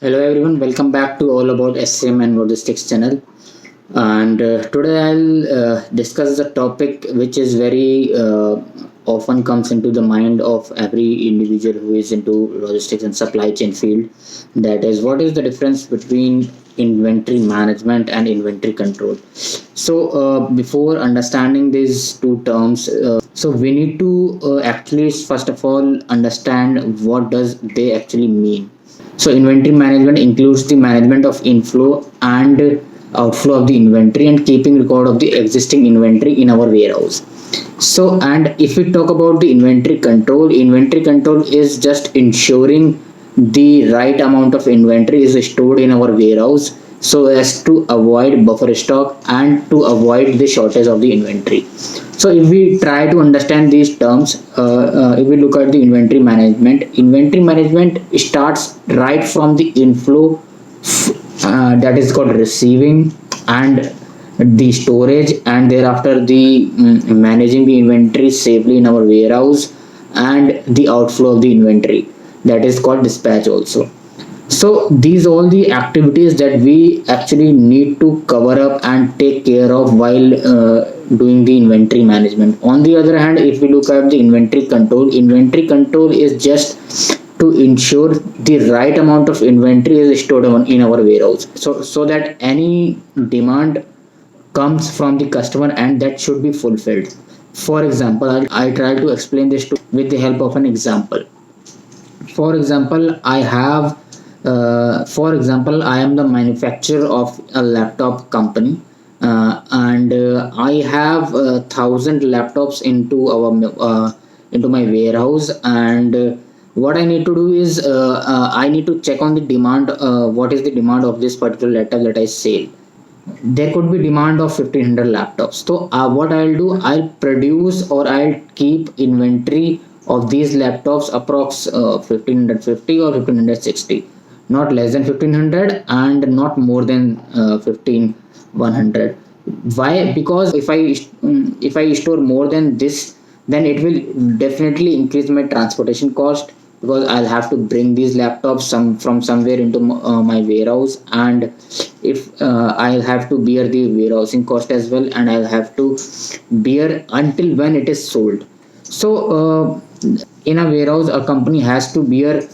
Hello everyone, welcome back to All About SCM and Logistics channel. And today I'll discuss the topic which is very often comes into the mind of every individual who is into logistics and supply chain field. That is, what is the difference between inventory management and inventory control? So before understanding these two terms, so we need to actually first of all understand what does they actually mean. So inventory management includes the management of inflow and outflow of the inventory and keeping record of the existing inventory in our warehouse. So, and if we talk about the inventory control is just ensuring the right amount of inventory is stored in our warehouse so as to avoid buffer stock and to avoid the shortage of the inventory. So if we try to understand these terms, if we look at the inventory management starts right from the inflow, that is called receiving, and the storage, and thereafter the managing the inventory safely in our warehouse, and the outflow of the inventory, that is called dispatch also. So these all the activities that we actually need to cover up and take care of while doing the inventory management. On the other hand, if we look at the inventory control is just to ensure the right amount of inventory is stored in our warehouse, so that any demand comes from the customer and that should be fulfilled. For example, I try to explain this with the help of an example. For example, I am the manufacturer of a laptop company, and I have 1,000 laptops into my warehouse. And what I need to do is I need to check on the demand. What is the demand of this particular laptop that I sell? There could be demand of 1,500 laptops. So what I'll do, I'll produce or I'll keep inventory of these laptops approx 1,550 or 1,560, not less than 1,500 and not more than 1,100. Why? Because if I store more than this, then it will definitely increase my transportation cost, because I'll have to bring these laptops from somewhere into my warehouse, and if I'll have to bear the warehousing cost as well, and I'll have to bear until when it is sold. So in a warehouse, a company has to bear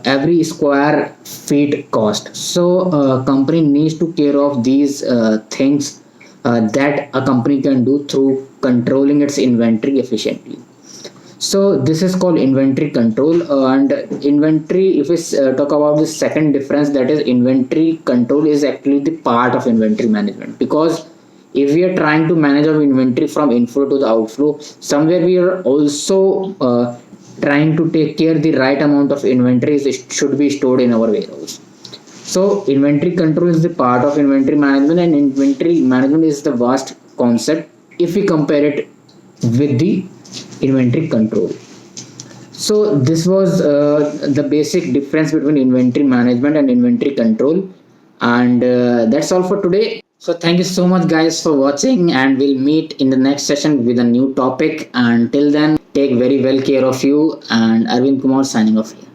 every square feet cost. So company needs to care of these things that a company can do through controlling its inventory efficiently. So this is called inventory control. And inventory, if we talk about the second difference, that is inventory control is actually the part of inventory management. Because if we are trying to manage our inventory from inflow to the outflow, somewhere we are also trying to take care the right amount of inventory should be stored in our warehouse. So inventory control is the part of inventory management, and inventory management is the vast concept if we compare it with the inventory control. So this was the basic difference between inventory management and inventory control. And that's all for today. So thank you so much guys for watching, and we'll meet in the next session with a new topic. Until then, take very well care of you, and Arvind Kumar signing off here.